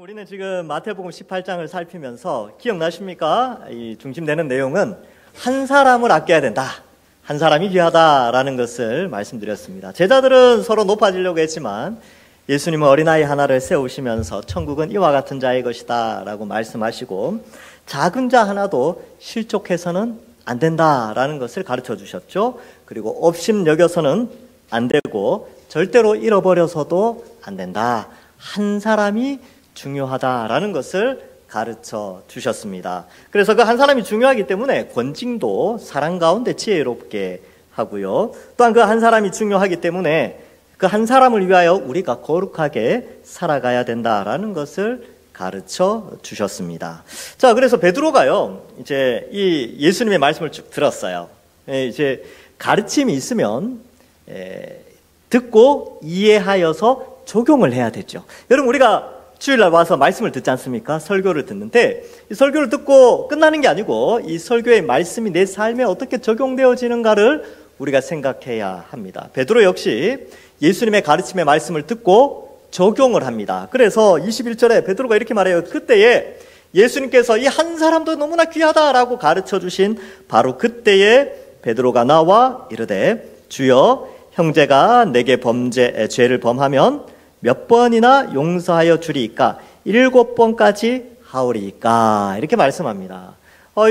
우리는 지금 마태복음 18장을 살피면서 기억나십니까? 이 중심되는 내용은 한 사람을 아껴야 된다. 한 사람이 귀하다라는 것을 말씀드렸습니다. 제자들은 서로 높아지려고 했지만 예수님은 어린아이 하나를 세우시면서 천국은 이와 같은 자의 것이다 라고 말씀하시고 작은 자 하나도 실족해서는 안 된다라는 것을 가르쳐 주셨죠. 그리고 업심여겨서는 안 되고 절대로 잃어버려서도 안 된다. 한 사람이 중요하다라는 것을 가르쳐 주셨습니다. 그래서 그 한 사람이 중요하기 때문에 권징도 사랑 가운데 지혜롭게 하고요. 또한 그 한 사람이 중요하기 때문에 그 한 사람을 위하여 우리가 거룩하게 살아가야 된다라는 것을 가르쳐 주셨습니다. 자, 그래서 베드로가요, 이제 이 예수님의 말씀을 쭉 들었어요. 이제 가르침이 있으면 듣고 이해하여서 적용을 해야 되죠. 여러분, 우리가 주일날 와서 말씀을 듣지 않습니까? 설교를 듣는데 이 설교를 듣고 끝나는 게 아니고 이 설교의 말씀이 내 삶에 어떻게 적용되어지는가를 우리가 생각해야 합니다. 베드로 역시 예수님의 가르침의 말씀을 듣고 적용을 합니다. 그래서 21절에 베드로가 이렇게 말해요. 그때에 예수님께서 이 한 사람도 너무나 귀하다라고 가르쳐 주신 바로 그때에 베드로가 나와 이르되 주여 형제가 내게 죄를 범하면 몇 번이나 용서하여 주리이까? 7번까지 하오리이까? 이렇게 말씀합니다.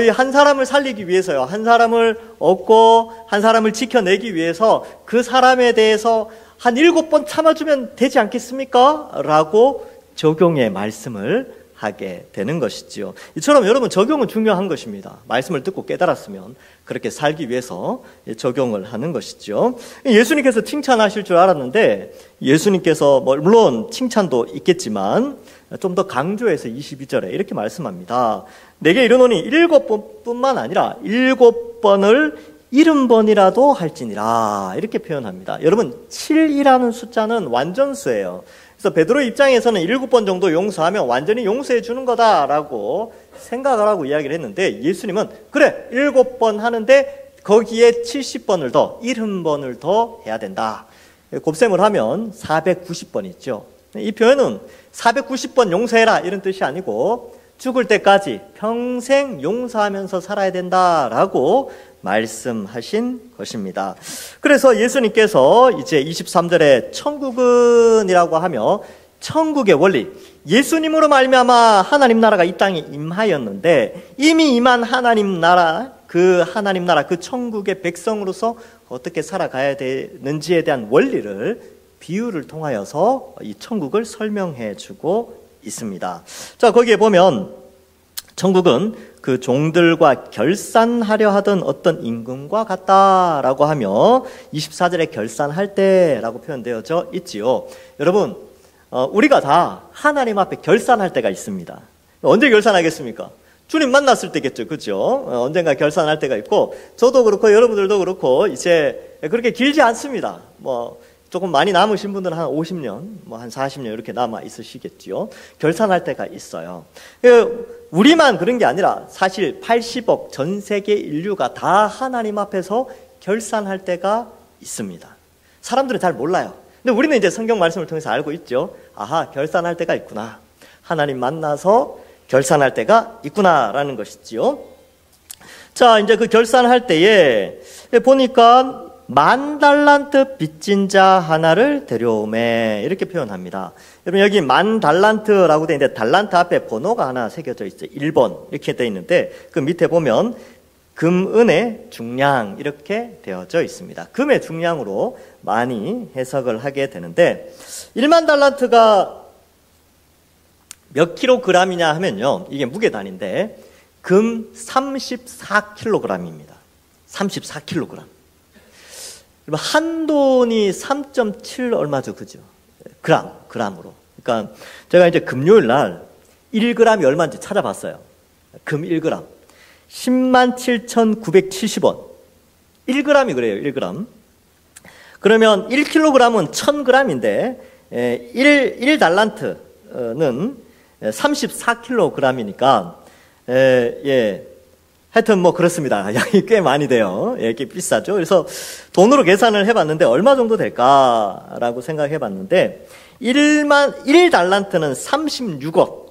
이 한 사람을 살리기 위해서요, 한 사람을 얻고 한 사람을 지켜내기 위해서 그 사람에 대해서 한 7번 참아주면 되지 않겠습니까? 라고 적용의 말씀을 하게 되는 것이지요. 이처럼 여러분, 적용은 중요한 것입니다. 말씀을 듣고 깨달았으면 그렇게 살기 위해서 적용을 하는 것이죠. 예수님께서 칭찬하실 줄 알았는데 예수님께서 물론 칭찬도 있겠지만 좀 더 강조해서 22절에 이렇게 말씀합니다. 내게 이르노니 7번뿐만 아니라 7번을 70번이라도 할지니라, 이렇게 표현합니다. 여러분, 7이라는 숫자는 완전수예요. 그래서 베드로의 입장에서는 7번 정도 용서하면 완전히 용서해 주는 거다라고 생각을 하고 이야기를 했는데 예수님은 그래, 7번 하는데 거기에 70번을 더, 70번을 더 해야 된다. 곱셈을 하면 490번 있죠. 이 표현은 490번 용서해라 이런 뜻이 아니고 죽을 때까지 평생 용서하면서 살아야 된다라고 말씀하신 것입니다. 그래서 예수님께서 이제 23절에 천국은이라고 하며 천국의 원리, 예수님으로 말미암아 하나님 나라가 이 땅에 임하였는데 이미 임한 하나님 나라, 그 천국의 백성으로서 어떻게 살아가야 되는지에 대한 원리를 비유를 통하여서 이 천국을 설명해 주고 있습니다. 자, 거기에 보면 천국은 그 종들과 결산하려 하던 어떤 임금과 같다라고 하며 24절에 결산할 때라고 표현되어져 있지요. 여러분, 우리가 다 하나님 앞에 결산할 때가 있습니다. 언제 결산하겠습니까? 주님 만났을 때겠죠. 그죠? 언젠가 결산할 때가 있고 저도 그렇고 여러분들도 그렇고 이제 그렇게 길지 않습니다. 조금 많이 남으신 분들은 한 50년, 한 40년 이렇게 남아 있으시겠지요. 결산할 때가 있어요. 우리만 그런 게 아니라 사실 80억 전 세계 인류가 다 하나님 앞에서 결산할 때가 있습니다. 사람들은 잘 몰라요. 근데 우리는 이제 성경 말씀을 통해서 알고 있죠. 아하, 결산할 때가 있구나. 하나님 만나서 결산할 때가 있구나라는 것이지요. 자, 이제 그 결산할 때에 보니까 10,000달란트 빚진 자 하나를 데려오매, 이렇게 표현합니다. 여러분, 여기 10,000달란트라고 되어 있는데 달란트 앞에 번호가 하나 새겨져 있어요. 1번 이렇게 되어 있는데 그 밑에 보면 금, 은의 중량 이렇게 되어져 있습니다. 금의 중량으로 많이 해석을 하게 되는데 10,000달란트가 몇 킬로그램이냐 하면요, 이게 무게 단위인데 금 34kg입니다. 34kg. 한 돈이 3.7 얼마죠, 그죠? 그람으로. 그러니까 제가 이제 금요일 날 1g이 얼마인지 찾아봤어요. 금 1g 107,970원. 1g이 그래요, 1g. 그러면 1kg은 1000g인데 1달란트는 34kg이니까 하여튼 그렇습니다. 양이 꽤 많이 돼요. 꽤 비싸죠. 그래서 돈으로 계산을 해봤는데 얼마 정도 될까라고 생각해봤는데 1달란트는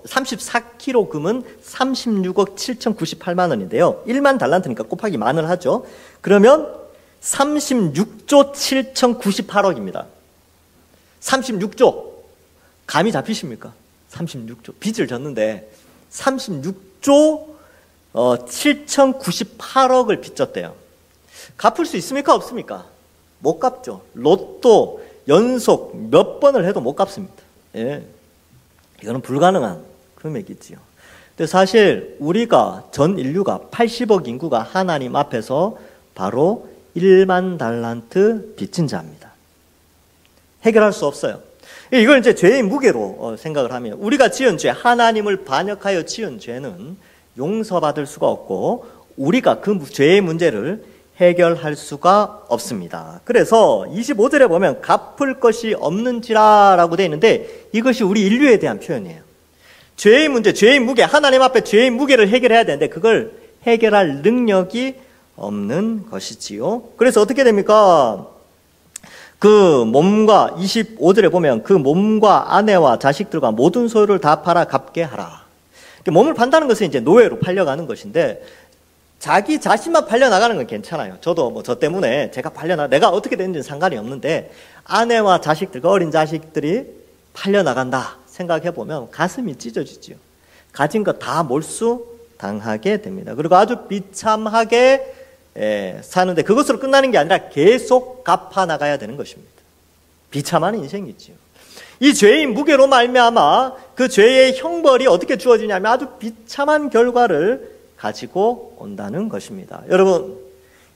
34kg 금은 36억 7,098만 원인데요. 1만 달란트니까 곱하기 만을 하죠. 그러면 36조 7,098억입니다. 36조. 감이 잡히십니까? 36조. 빚을 졌는데 36조 7,098억을 빚졌대요. 갚을 수 있습니까? 없습니까? 못 갚죠. 로또 연속 몇 번을 해도 못 갚습니다. 예. 이거는 불가능한 금액이지요. 근데 사실 우리가 전 인류가 80억 인구가 하나님 앞에서 바로 1만 달란트 빚진 자입니다. 해결할 수 없어요. 이걸 이제 죄의 무게로 생각을 하면 우리가 지은 죄, 하나님을 반역하여 지은 죄는 용서받을 수가 없고 우리가 그 죄의 문제를 해결할 수가 없습니다. 그래서 25절에 보면 갚을 것이 없는지라라고 되어 있는데 이것이 우리 인류에 대한 표현이에요. 죄의 문제, 죄의 무게, 하나님 앞에 죄의 무게를 해결해야 되는데 그걸 해결할 능력이 없는 것이지요. 그래서 어떻게 됩니까? 그 몸과 25절에 보면 그 몸과 아내와 자식들과 모든 소유를 다 팔아 갚게 하라. 몸을 판다는 것은 이제 노예로 팔려가는 것인데 자기 자신만 팔려나가는 건 괜찮아요. 저도 저 때문에 내가 어떻게 되는지는 상관이 없는데 아내와 자식들, 어린 자식들이 팔려나간다 생각해보면 가슴이 찢어지죠. 가진 거 다 몰수당하게 됩니다. 그리고 아주 비참하게 사는데 그것으로 끝나는 게 아니라 계속 갚아나가야 되는 것입니다. 비참한 인생이지요. 이 죄의 무게로 말미암아 그 죄의 형벌이 어떻게 주어지냐면 아주 비참한 결과를 가지고 온다는 것입니다. 여러분,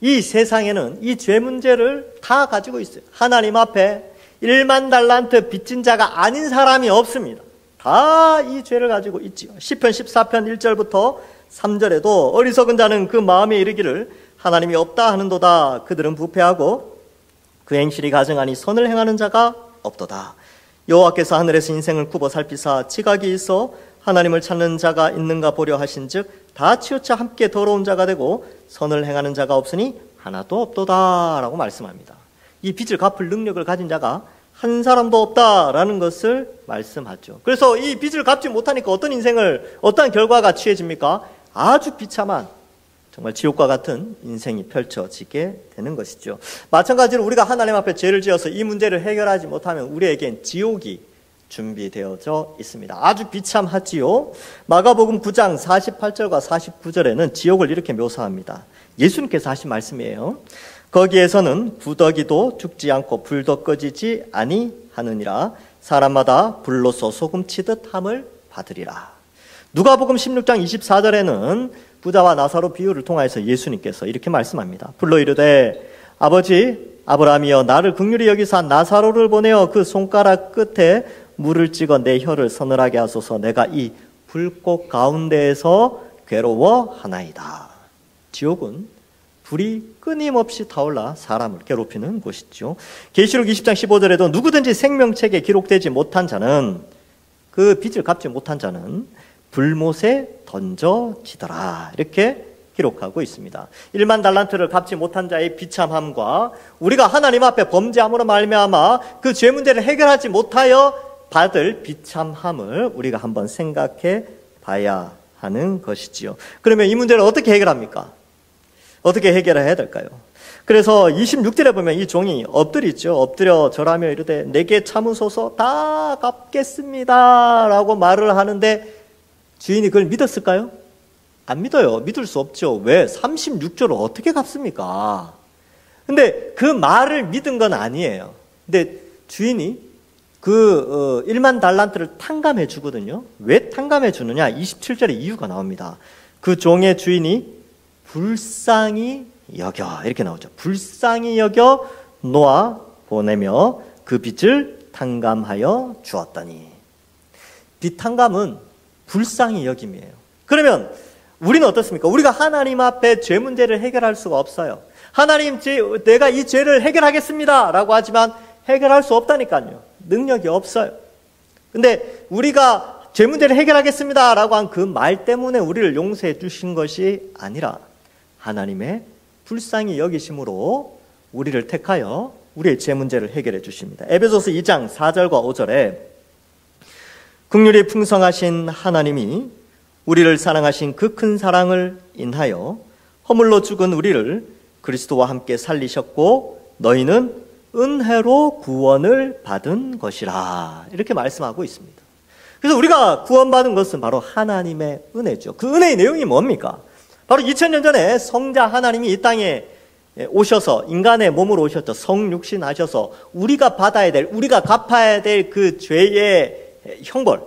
이 세상에는 이 죄 문제를 다 가지고 있어요. 하나님 앞에 1만 달란트 빚진 자가 아닌 사람이 없습니다. 다 이 죄를 가지고 있지요. 시편 14편 1절부터 3절에도 어리석은 자는 그 마음에 이르기를 하나님이 없다 하는도다. 그들은 부패하고 그 행실이 가증하니 선을 행하는 자가 없도다. 여호와께서 하늘에서 인생을 굽어 살피사 지각이 있어 하나님을 찾는 자가 있는가 보려 하신즉 다 치우쳐 함께 더러운 자가 되고 선을 행하는 자가 없으니 하나도 없도다 라고 말씀합니다. 이 빚을 갚을 능력을 가진 자가 한 사람도 없다라는 것을 말씀하죠. 그래서 이 빚을 갚지 못하니까 어떠한 결과가 취해집니까? 아주 비참한 정말 지옥과 같은 인생이 펼쳐지게 되는 것이죠. 마찬가지로 우리가 하나님 앞에 죄를 지어서 이 문제를 해결하지 못하면 우리에겐 지옥이 준비되어져 있습니다. 아주 비참하지요. 마가복음 9장 48절과 49절에는 지옥을 이렇게 묘사합니다. 예수님께서 하신 말씀이에요. 거기에서는 구더기도 죽지 않고 불도 꺼지지 아니하느니라. 사람마다 불로서 소금치듯 함을 받으리라. 누가복음 16장 24절에는 부자와 나사로 비유를 통하여서 예수님께서 이렇게 말씀합니다. 불러 이르되 아버지 아브라함이여 나를 긍휼히 여기사 나사로를 보내어 그 손가락 끝에 물을 찍어 내 혀를 서늘하게 하소서. 내가 이 불꽃 가운데에서 괴로워하나이다. 지옥은 불이 끊임없이 타올라 사람을 괴롭히는 곳이죠. 계시록 20장 15절에도 누구든지 생명책에 기록되지 못한 자는 그 빚을 갚지 못한 자는 불못에 던져지더라. 이렇게 기록하고 있습니다. 1만 달란트를 갚지 못한 자의 비참함과 우리가 하나님 앞에 범죄함으로 말미암아 그 죄 문제를 해결하지 못하여 받을 비참함을 우리가 한번 생각해 봐야 하는 것이지요. 그러면 이 문제를 어떻게 해결합니까? 어떻게 해결해야 될까요? 그래서 26절에 보면 이 종이 엎드리죠. 엎드려 절하며 이르되 내게 참으소서 다 갚겠습니다 라고 말을 하는데 주인이 그걸 믿었을까요? 안 믿어요. 믿을 수 없죠. 왜? 36조를 어떻게 갚습니까? 근데 그 말을 믿은 건 아니에요. 근데 주인이 그 1만 달란트를 탕감해 주거든요. 왜 탕감해 주느냐? 27절에 이유가 나옵니다. 그 종의 주인이 불쌍히 여겨 이렇게 나오죠. 불쌍히 여겨 놓아 보내며 그 빚을 탕감하여 주었더니. 빚 탕감은 불쌍히 여김이에요. 그러면 우리는 어떻습니까? 우리가 하나님 앞에 죄 문제를 해결할 수가 없어요. 하나님, 내가 이 죄를 해결하겠습니다 라고 하지만 해결할 수 없다니까요. 능력이 없어요. 근데 우리가 죄 문제를 해결하겠습니다 라고 한 그 말 때문에 우리를 용서해 주신 것이 아니라 하나님의 불쌍히 여기심으로 우리를 택하여 우리의 죄 문제를 해결해 주십니다. 에베소서 2장 4절과 5절에 긍휼이 풍성하신 하나님이 우리를 사랑하신 그 큰 사랑을 인하여 허물로 죽은 우리를 그리스도와 함께 살리셨고 너희는 은혜로 구원을 받은 것이라, 이렇게 말씀하고 있습니다. 그래서 우리가 구원받은 것은 바로 하나님의 은혜죠. 그 은혜의 내용이 뭡니까? 바로 2000년 전에 성자 하나님이 이 땅에 오셔서 인간의 몸으로 오셨죠. 성육신 하셔서 우리가 받아야 될, 우리가 갚아야 될 그 죄의 형벌,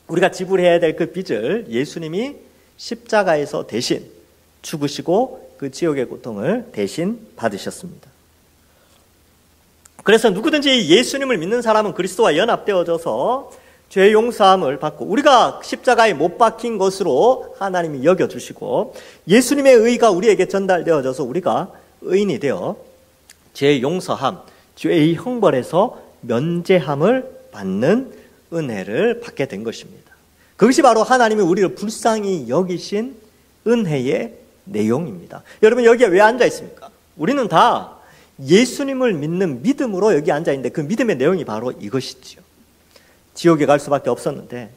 우리가 지불해야 될 그 빚을 예수님이 십자가에서 대신 죽으시고 그 지옥의 고통을 대신 받으셨습니다. 그래서 누구든지 예수님을 믿는 사람은 그리스도와 연합되어져서 죄 용서함을 받고, 우리가 십자가에 못 박힌 것으로 하나님이 여겨주시고 예수님의 의가 우리에게 전달되어져서 우리가 의인이 되어 죄 용서함, 죄의 형벌에서 면제함을 받는 은혜를 받게 된 것입니다. 그것이 바로 하나님이 우리를 불쌍히 여기신 은혜의 내용입니다. 여러분, 여기에 왜 앉아 있습니까? 우리는 다 예수님을 믿는 믿음으로 여기 앉아 있는데 그 믿음의 내용이 바로 이것이지요. 지옥에 갈 수밖에 없었는데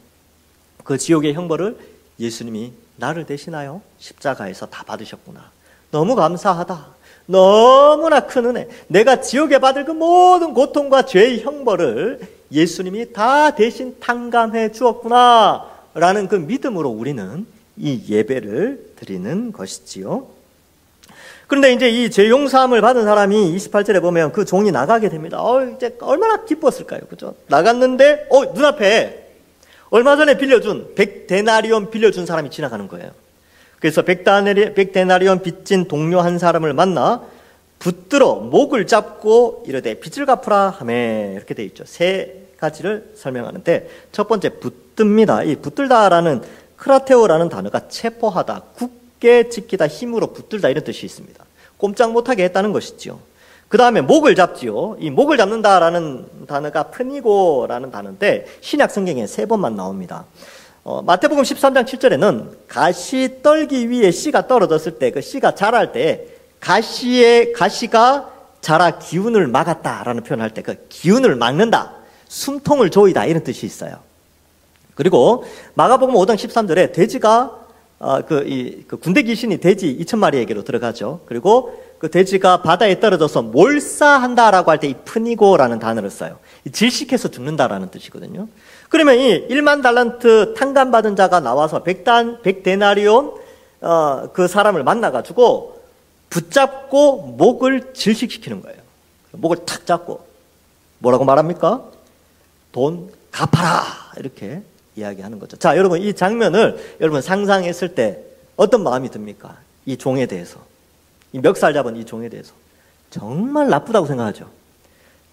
그 지옥의 형벌을 예수님이 나를 대신하여 십자가에서 다 받으셨구나. 너무 감사하다. 너무나 큰 은혜. 내가 지옥에 받을 그 모든 고통과 죄의 형벌을 예수님이 다 대신 탕감해 주었구나 라는 그 믿음으로 우리는 이 예배를 드리는 것이지요. 그런데 이제 이 죄 용서함을 받은 사람이 28절에 보면 그 종이 나가게 됩니다. 이제 얼마나 기뻤을까요? 그죠? 나갔는데, 눈앞에 얼마 전에 빌려준 100데나리온 빌려준 사람이 지나가는 거예요. 그래서 100데나리온 빚진 동료 한 사람을 만나 붙들어 목을 잡고 이르되 빚을 갚으라 하매, 이렇게 돼 있죠. 세 가지를 설명하는데 첫 번째 붙듭니다. 이 붙들다라는 크라테오라는 단어가 체포하다, 굳게 지키다, 힘으로 붙들다 이런 뜻이 있습니다. 꼼짝 못하게 했다는 것이죠. 그 다음에 목을 잡지요. 이 목을 잡는다라는 단어가 프니고라는 단어인데 신약 성경에 3번만 나옵니다. 마태복음 13장 7절에는 가시 떨기 위에 씨가 떨어졌을 때 그 씨가 자랄 때 가시가 자라 기운을 막았다라는 표현을 할 때 그 기운을 막는다, 숨통을 조이다 이런 뜻이 있어요. 그리고 마가복음 5장 13절에 돼지가 그 군대 귀신이 돼지 2000마리에게로 들어가죠. 그리고 그 돼지가 바다에 떨어져서 몰사한다라고 할 때 이 프니고라는 단어를 써요. 질식해서 죽는다라는 뜻이거든요. 그러면 이 1만 달란트 탕감받은 자가 나와서 100데나리온 그 사람을 만나가지고 붙잡고 목을 질식시키는 거예요. 목을 탁 잡고 뭐라고 말합니까? 돈 갚아라, 이렇게 이야기하는 거죠. 자, 여러분, 이 장면을 여러분 상상했을 때 어떤 마음이 듭니까? 이 종에 대해서, 이 멱살 잡은 이 종에 대해서 정말 나쁘다고 생각하죠.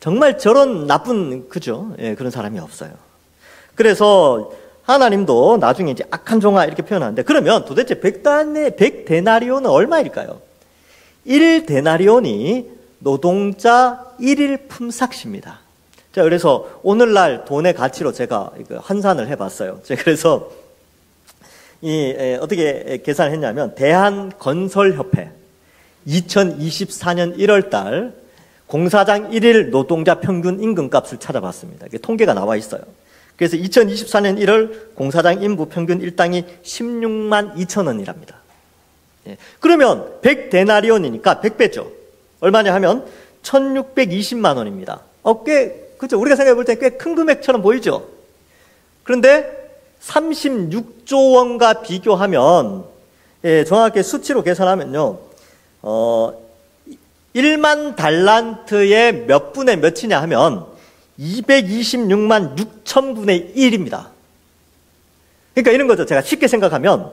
정말 저런 나쁜, 그죠? 예, 그런 사람이 없어요. 그래서 하나님도 나중에 이제 악한 종아 이렇게 표현하는데, 그러면 도대체 100데나리온은 얼마일까요? 1데나리온이 노동자 1일 품삯입니다. 자, 그래서 오늘날 돈의 가치로 제가 환산을 해봤어요. 그래서 어떻게 계산했냐면 대한건설협회 2024년 1월달 공사장 1일 노동자 평균 임금값을 찾아봤습니다. 이게 통계가 나와 있어요. 그래서 2024년 1월 공사장 인부 평균 일당이 16만 2천 원이랍니다. 그러면 100데나리온이니까 100배죠. 얼마냐 하면 1620만 원입니다. 그죠? 우리가 생각해 볼 때 꽤 큰 금액처럼 보이죠? 그런데 36조 원과 비교하면, 정확하게 수치로 계산하면요, 1만 달란트의 몇 분의 몇이냐 하면 226만 6천분의 1입니다. 그러니까 이런 거죠. 제가 쉽게 생각하면,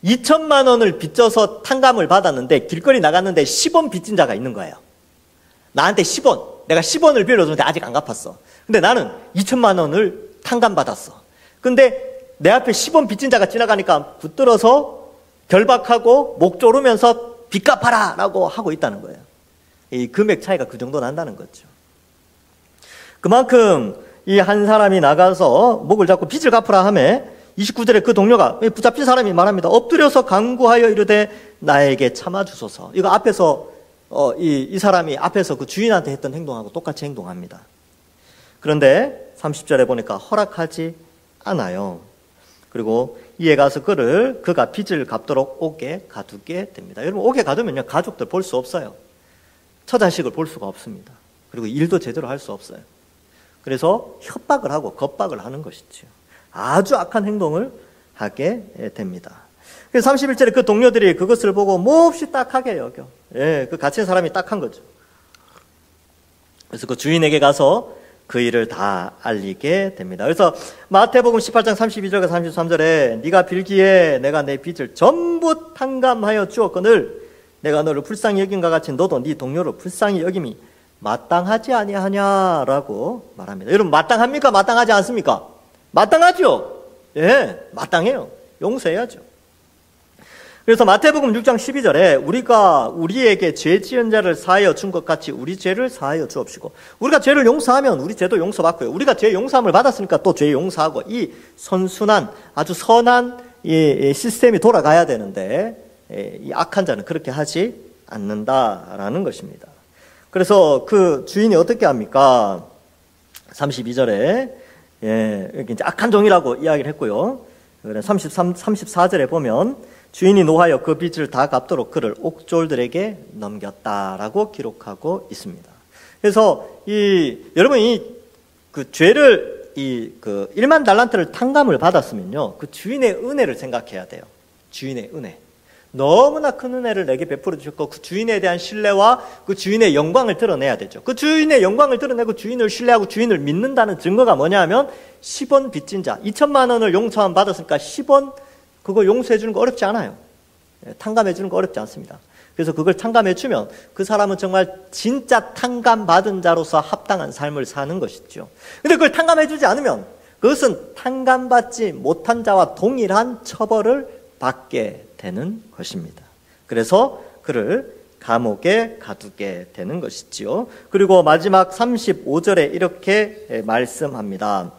2천만 원을 빚져서 탕감을 받았는데 길거리 나갔는데 10원 빚진 자가 있는 거예요. 나한테 10원, 내가 10원을 빌려줬는데 아직 안 갚았어. 근데 나는 2천만 원을 탕감받았어. 근데 내 앞에 10원 빚진 자가 지나가니까 붙들어서 결박하고 목 조르면서 빚 갚아라 라고 하고 있다는 거예요. 이 금액 차이가 그 정도 난다는 거죠. 그만큼 이 한 사람이 나가서 목을 잡고 빚을 갚으라 하매 29절에 그 동료가, 붙잡힌 사람이 말합니다. 엎드려서 간구하여 이르되 나에게 참아주소서. 이거 앞에서 이 사람이 앞에서 그 주인한테 했던 행동하고 똑같이 행동합니다. 그런데 30절에 보니까 허락하지 않아요. 그리고 이에 가서 그가 빚을 갚도록 옥에 가두게 됩니다. 여러분, 옥에 가두면요, 가족들 볼 수 없어요. 처자식을 볼 수가 없습니다. 그리고 일도 제대로 할 수 없어요. 그래서 협박을 하고 겁박을 하는 것이죠. 아주 악한 행동을 하게 됩니다. 그래서 31절에 그 동료들이 그것을 보고 몹시 딱하게 여겨. 그 갇힌 사람이 딱한 거죠. 그래서 그 주인에게 가서 그 일을 다 알리게 됩니다. 그래서 마태복음 18장 32절과 33절에 네가 빌기에 내가 내 빚을 전부 탕감하여 주었거늘 내가 너를 불쌍히 여긴과 같이 너도 네 동료를 불쌍히 여김이 마땅하지 아니하냐라고 말합니다. 여러분, 마땅합니까? 마땅하지 않습니까? 마땅하죠. 마땅해요. 용서해야죠. 그래서 마태복음 6장 12절에 우리가 우리에게 죄 지은 자를 사하여 준 것 같이 우리 죄를 사하여 주옵시고, 우리가 죄를 용서하면 우리 죄도 용서받고요. 우리가 죄 용서함을 받았으니까 또 죄 용서하고, 이 선순환, 아주 선한 이 시스템이 돌아가야 되는데 이 악한 자는 그렇게 하지 않는다라는 것입니다. 그래서 그 주인이 어떻게 합니까? 32절에 이제 악한 종이라고 이야기를 했고요. 34절에 보면 주인이 노하여 그 빚을 다 갚도록 그를 옥졸들에게 넘겼다라고 기록하고 있습니다. 그래서 여러분이 그 죄를 그 1만 달란트를 탕감을 받았으면요, 그 주인의 은혜를 생각해야 돼요. 주인의 은혜. 너무나 큰 은혜를 내게 베풀어 주셨고, 그 주인에 대한 신뢰와 그 주인의 영광을 드러내야 되죠. 그 주인의 영광을 드러내고 주인을 신뢰하고 주인을 믿는다는 증거가 뭐냐 하면 10원 빚진 자, 2천만 원을 용서함 받았으니까 10원 그거 용서해 주는 거 어렵지 않아요. 탕감해 주는 거 어렵지 않습니다. 그래서 그걸 탕감해 주면 그 사람은 정말 진짜 탕감 받은 자로서 합당한 삶을 사는 것이죠. 근데 그걸 탕감해 주지 않으면 그것은 탕감받지 못한 자와 동일한 처벌을 받게 되는 것입니다. 그래서 그를 감옥에 가두게 되는 것이지요. 그리고 마지막 35절에 이렇게 말씀합니다.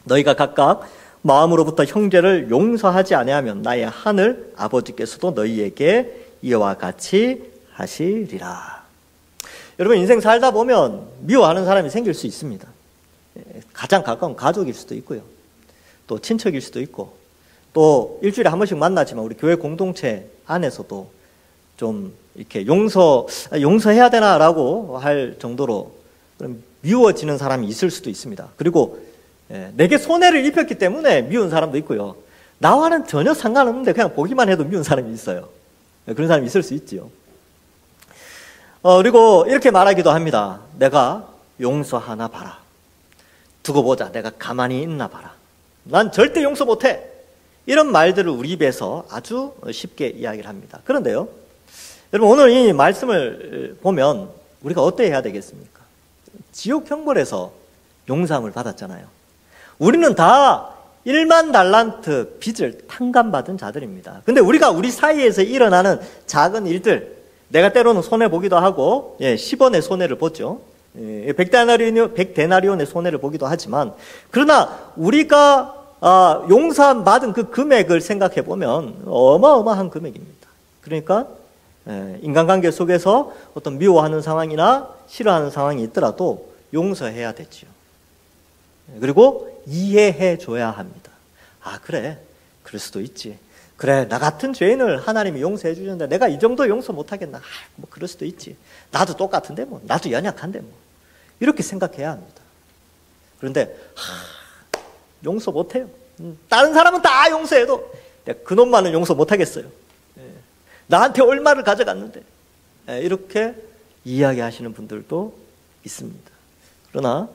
너희가 각각 마음으로부터 형제를 용서하지 아니하면 나의 하늘 아버지께서도 너희에게 이와 같이 하시리라. 여러분, 인생 살다 보면 미워하는 사람이 생길 수 있습니다. 가장 가까운 가족일 수도 있고요, 또 친척일 수도 있고, 또 일주일에 한 번씩 만나지만 우리 교회 공동체 안에서도 좀 이렇게 용서해야 되나라고 할 정도로 미워지는 사람이 있을 수도 있습니다. 그리고 내게 손해를 입혔기 때문에 미운 사람도 있고요, 나와는 전혀 상관없는데 그냥 보기만 해도 미운 사람이 있어요. 그런 사람이 있을 수 있지요. 그리고 이렇게 말하기도 합니다. 내가 용서하나 봐라. 두고 보자. 내가 가만히 있나 봐라. 난 절대 용서 못해. 이런 말들을 우리 입에서 아주 쉽게 이야기를 합니다. 그런데요, 여러분, 오늘 이 말씀을 보면 우리가 어떻게 해야 되겠습니까? 지옥 형벌에서 용서함을 받았잖아요. 우리는 다 1만 달란트 빚을 탕감받은 자들입니다. 근데 우리가 우리 사이에서 일어나는 작은 일들, 내가 때로는 손해보기도 하고, 10원의 손해를 보죠. 100데나리온의 손해를 보기도 하지만, 그러나 우리가 용서함 받은 그 금액을 생각해 보면 어마어마한 금액입니다. 그러니까 인간관계 속에서 어떤 미워하는 상황이나 싫어하는 상황이 있더라도 용서해야 되지요. 그리고 이해해 줘야 합니다. 아, 그래, 그럴 수도 있지. 그래, 나 같은 죄인을 하나님이 용서해 주셨는데 내가 이 정도 용서 못하겠나? 뭐 그럴 수도 있지. 나도 똑같은데 뭐, 나도 연약한데 뭐, 이렇게 생각해야 합니다. 그런데 용서 못해요. 다른 사람은 다 용서해도 내가 그놈만은 용서 못하겠어요. 나한테 얼마를 가져갔는데, 이렇게 이야기하시는 분들도 있습니다. 그러나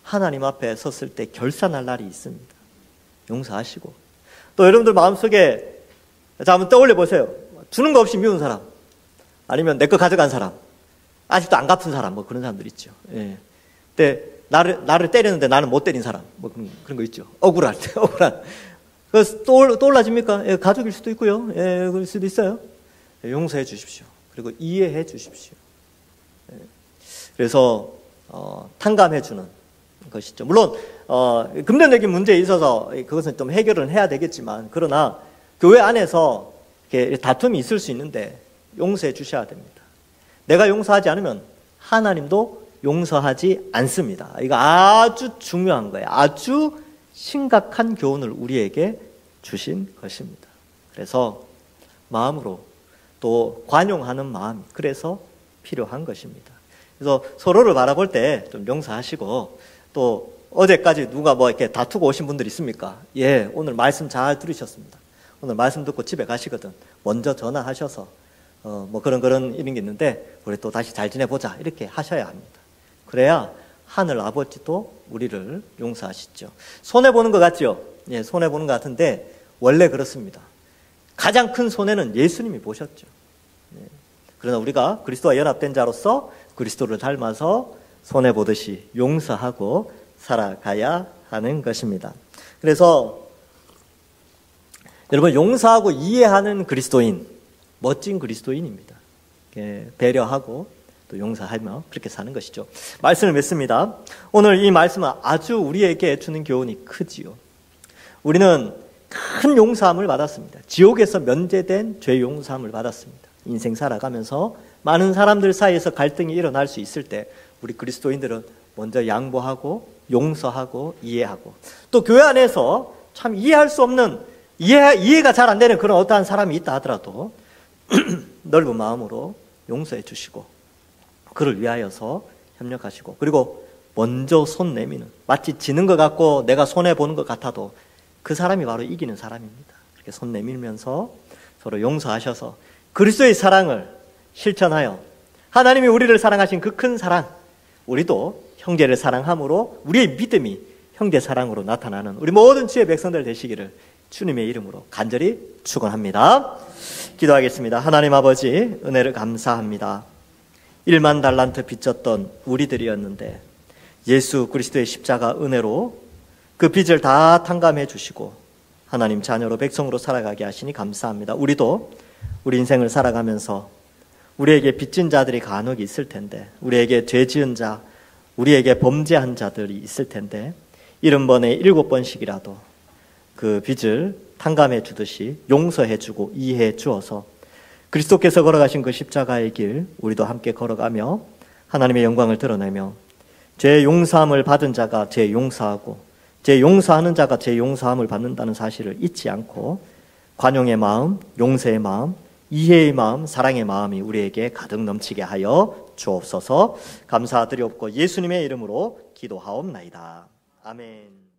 하나님 앞에 섰을 때 결산할 날이 있습니다. 용서하시고, 또 여러분들 마음속에 자, 한번 떠올려 보세요. 주는 거 없이 미운 사람, 아니면 내 거 가져간 사람, 아직도 안 갚은 사람, 뭐 그런 사람들 있죠. 근데 나를 때렸는데 나는 못 때린 사람, 뭐 그런 거 있죠. 억울할 때, 억울한. 그래서 떠올라집니까? 가족일 수도 있고요. 그럴 수도 있어요. 용서해 주십시오. 그리고 이해해 주십시오. 그래서 탕감해 주는 것이죠. 물론 금전적인 문제에 있어서 그것은 좀 해결은 해야 되겠지만, 그러나 교회 안에서 다툼이 있을 수 있는데 용서해 주셔야 됩니다. 내가 용서하지 않으면 하나님도 용서하지 않습니다. 이거 아주 중요한 거예요. 아주 심각한 교훈을 우리에게 주신 것입니다. 그래서 마음으로 또 관용하는 마음이 그래서 필요한 것입니다. 그래서 서로를 바라볼 때 좀 용서하시고, 또 어제까지 누가 뭐 이렇게 다투고 오신 분들 있습니까? 예, 오늘 말씀 잘 들으셨습니다. 오늘 말씀 듣고 집에 가시거든 먼저 전화하셔서 뭐 그런 이런 게 있는데 우리 또 다시 잘 지내보자 이렇게 하셔야 합니다. 그래야 하늘 아버지도 우리를 용서하시죠. 손해보는 것 같죠? 예, 손해보는 것 같은데 원래 그렇습니다. 가장 큰 손해는 예수님이 보셨죠. 예. 그러나 우리가 그리스도와 연합된 자로서 그리스도를 닮아서 손해보듯이 용서하고 살아가야 하는 것입니다. 그래서 여러분, 용서하고 이해하는 그리스도인, 멋진 그리스도인입니다. 배려하고 또 용서하며 그렇게 사는 것이죠. 말씀을 맺습니다. 오늘 이 말씀은 아주 우리에게 주는 교훈이 크지요. 우리는 큰 용서함을 받았습니다. 지옥에서 면제된 죄 용서함을 받았습니다. 인생 살아가면서 많은 사람들 사이에서 갈등이 일어날 수 있을 때 우리 그리스도인들은 먼저 양보하고 용서하고 이해하고, 또 교회 안에서 참 이해할 수 없는, 이해가 잘 안 되는 그런 어떠한 사람이 있다 하더라도 넓은 마음으로 용서해 주시고 그를 위하여서 협력하시고, 그리고 먼저 손 내미는, 마치 지는 것 같고 내가 손해보는 것 같아도 그 사람이 바로 이기는 사람입니다. 그렇게 손 내밀면서 서로 용서하셔서 그리스도의 사랑을 실천하여 하나님이 우리를 사랑하신 그 큰 사랑, 우리도 형제를 사랑함으로 우리의 믿음이 형제 사랑으로 나타나는 우리 모든 주의 백성들 되시기를 주님의 이름으로 간절히 축원합니다. 기도하겠습니다. 하나님 아버지, 은혜를 감사합니다. 1만 달란트 빚졌던 우리들이었는데 예수 그리스도의 십자가 은혜로 그 빚을 다 탕감해 주시고 하나님 자녀로 백성으로 살아가게 하시니 감사합니다. 우리도 우리 인생을 살아가면서 우리에게 빚진 자들이 간혹 있을 텐데, 우리에게 죄 지은 자, 우리에게 범죄한 자들이 있을 텐데 70번에 7번씩이라도 그 빚을 탕감해 주듯이 용서해 주고 이해해 주어서 그리스도께서 걸어가신 그 십자가의 길 우리도 함께 걸어가며 하나님의 영광을 드러내며 죄 용서함을 받은 자가 죄 용서하고 죄 용서하는 자가 죄 용서함을 받는다는 사실을 잊지 않고 관용의 마음, 용서의 마음, 이해의 마음, 사랑의 마음이 우리에게 가득 넘치게 하여 주옵소서. 감사드리옵고 예수님의 이름으로 기도하옵나이다. 아멘.